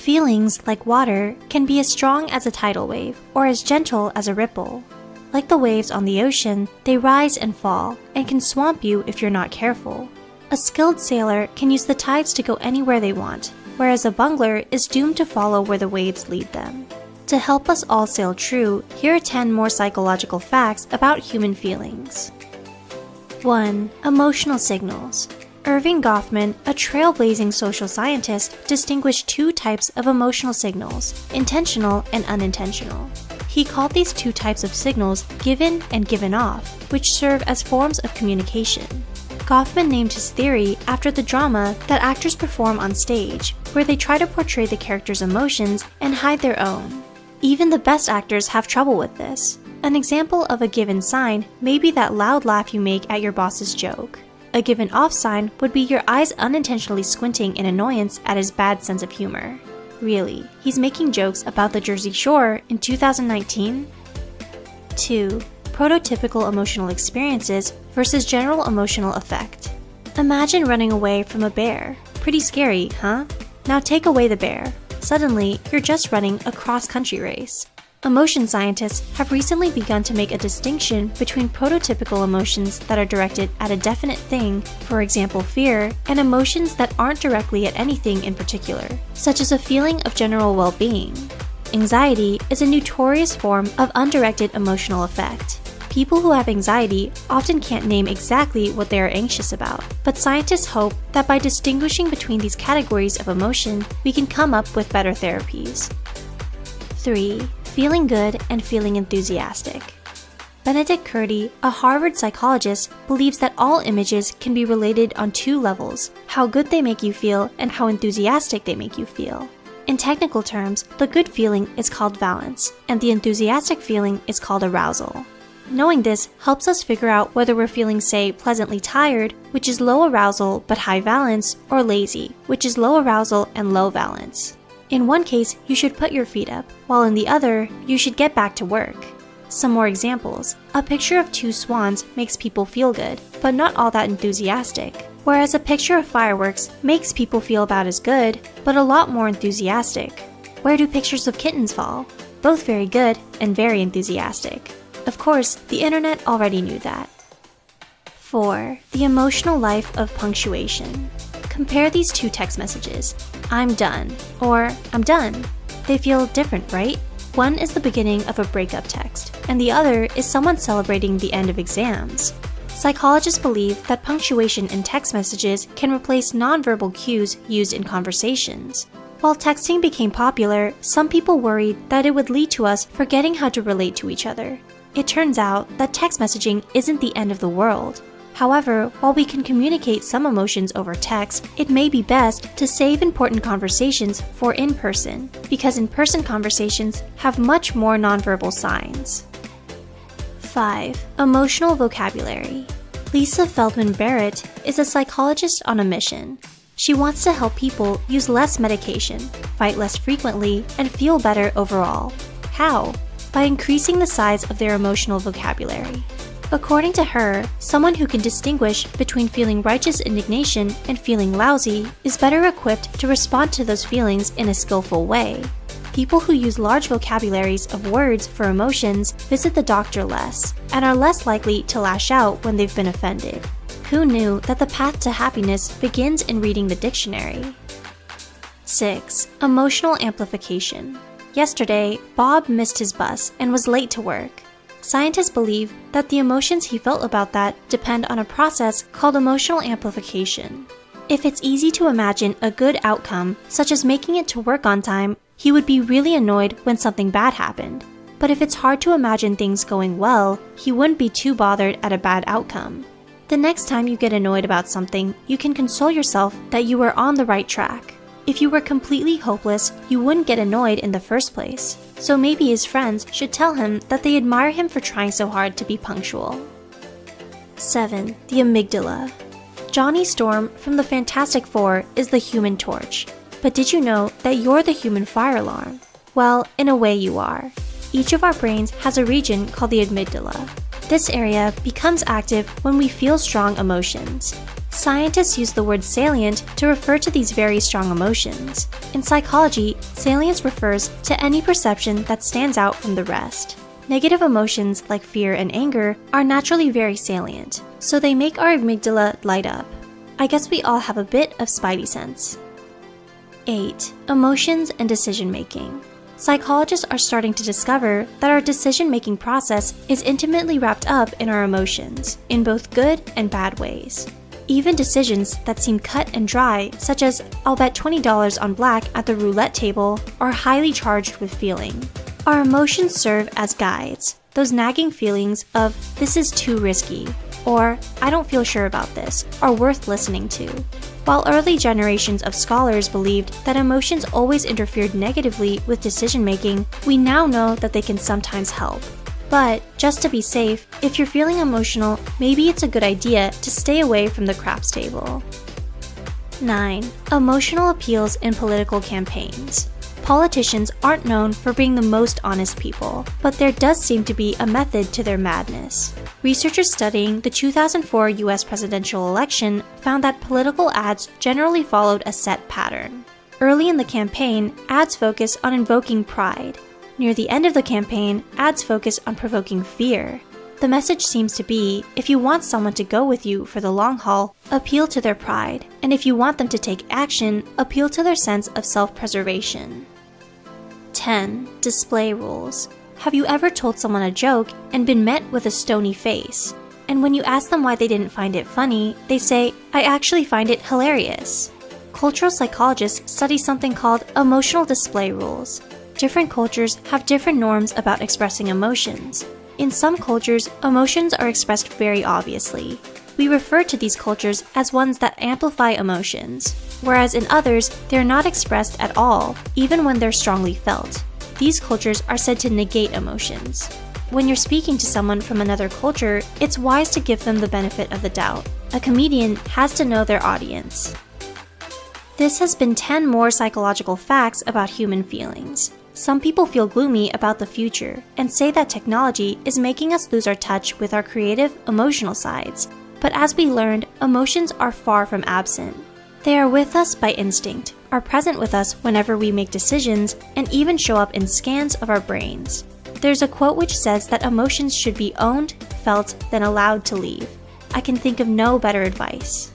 Feelings, like water, can be as strong as a tidal wave or as gentle as a ripple. Like the waves on the ocean, they rise and fall and can swamp you if you're not careful. A skilled sailor can use the tides to go anywhere they want, whereas a bungler is doomed to follow where the waves lead them. To help us all sail true, here are 10 more psychological facts about human feelings. 1. Emotional signals. Erving Goffman, a trailblazing social scientist, distinguished 2 types of emotional signals, intentional and unintentional. He called these 2 types of signals given and given off, which serve as forms of communication. Goffman named his theory after the drama that actors perform on stage, where they try to portray the character's emotions and hide their own. Even the best actors have trouble with this. An example of a given sign may be that loud laugh you make at your boss's joke. A given off sign would be your eyes unintentionally squinting in annoyance at his bad sense of humor. Really, he's making jokes about the Jersey Shore in 2019? 2. Prototypical emotional experiences versus general emotional effect. Imagine running away from a bear. Pretty scary, huh? Now take away the bear. Suddenly, you're just running a cross-country race. Emotion scientists have recently begun to make a distinction between prototypical emotions that are directed at a definite thing, for example fear, and emotions that aren't directly at anything in particular, such as a feeling of general well-being. Anxiety is a notorious form of undirected emotional effect. People who have anxiety often can't name exactly what they are anxious about, but scientists hope that by distinguishing between these categories of emotion, we can come up with better therapies. 3. Feeling good and feeling enthusiastic. Benedict Curti, a Harvard psychologist, believes that all images can be related on 2 levels: how good they make you feel and how enthusiastic they make you feel. In technical terms, the good feeling is called valence, and the enthusiastic feeling is called arousal. Knowing this helps us figure out whether we're feeling, say, pleasantly tired, which is low arousal but high valence, or lazy, which is low arousal and low valence. In one case, you should put your feet up, while in the other, you should get back to work. Some more examples. A picture of 2 swans makes people feel good, but not all that enthusiastic, whereas a picture of fireworks makes people feel about as good, but a lot more enthusiastic. Where do pictures of kittens fall? Both very good and very enthusiastic. Of course, the internet already knew that. 4. The emotional life of punctuation. Compare these 2 text messages. I'm done, or I'm done. They feel different, right? One is the beginning of a breakup text, and the other is someone celebrating the end of exams. Psychologists believe that punctuation in text messages can replace nonverbal cues used in conversations. While texting became popular, some people worried that it would lead to us forgetting how to relate to each other. It turns out that text messaging isn't the end of the world. However, while we can communicate some emotions over text, it may be best to save important conversations for in-person, because in-person conversations have much more nonverbal signs. 5. Emotional vocabulary. Lisa Feldman Barrett is a psychologist on a mission. She wants to help people use less medication, fight less frequently, and feel better overall. How? By increasing the size of their emotional vocabulary. According to her, someone who can distinguish between feeling righteous indignation and feeling lousy is better equipped to respond to those feelings in a skillful way. People who use large vocabularies of words for emotions visit the doctor less and are less likely to lash out when they've been offended. Who knew that the path to happiness begins in reading the dictionary? 6. Emotional amplification. Yesterday, Bob missed his bus and was late to work. Scientists believe that the emotions he felt about that depend on a process called emotional amplification. If it's easy to imagine a good outcome, such as making it to work on time, he would be really annoyed when something bad happened. But if it's hard to imagine things going well, he wouldn't be too bothered at a bad outcome. The next time you get annoyed about something, you can console yourself that you were on the right track. If you were completely hopeless, you wouldn't get annoyed in the first place. So maybe his friends should tell him that they admire him for trying so hard to be punctual. 7. The amygdala. Johnny Storm from the Fantastic Four is the Human Torch. But did you know that you're the human fire alarm? Well, in a way you are. Each of our brains has a region called the amygdala. This area becomes active when we feel strong emotions. Scientists use the word salient to refer to these very strong emotions. In psychology, salience refers to any perception that stands out from the rest. Negative emotions like fear and anger are naturally very salient, so they make our amygdala light up. I guess we all have a bit of spidey sense. 8. Emotions and decision making. Psychologists are starting to discover that our decision-making process is intimately wrapped up in our emotions, in both good and bad ways. Even decisions that seem cut and dry, such as I'll bet $20 on black at the roulette table, are highly charged with feeling. Our emotions serve as guides, those nagging feelings of this is too risky, or I don't feel sure about this, are worth listening to. While early generations of scholars believed that emotions always interfered negatively with decision-making, we now know that they can sometimes help. But, just to be safe, if you're feeling emotional, maybe it's a good idea to stay away from the craps table. 9. Emotional appeals in political campaigns. Politicians aren't known for being the most honest people, but there does seem to be a method to their madness. Researchers studying the 2004 US presidential election found that political ads generally followed a set pattern. Early in the campaign, ads focus on invoking pride. Near the end of the campaign, ads focus on provoking fear. The message seems to be, if you want someone to go with you for the long haul, appeal to their pride, and if you want them to take action, appeal to their sense of self-preservation. 10. Display rules. Have you ever told someone a joke and been met with a stony face? And when you ask them why they didn't find it funny, they say, I actually find it hilarious. Cultural psychologists study something called emotional display rules. Different cultures have different norms about expressing emotions. In some cultures, emotions are expressed very obviously. We refer to these cultures as ones that amplify emotions, whereas in others, they're not expressed at all, even when they're strongly felt. These cultures are said to negate emotions. When you're speaking to someone from another culture, it's wise to give them the benefit of the doubt. A comedian has to know their audience. This has been 10 more psychological facts about human feelings. Some people feel gloomy about the future and say that technology is making us lose our touch with our creative, emotional sides. But as we learned, emotions are far from absent. They are with us by instinct, are present with us whenever we make decisions, and even show up in scans of our brains. There's a quote which says that emotions should be owned, felt, then allowed to leave. I can think of no better advice.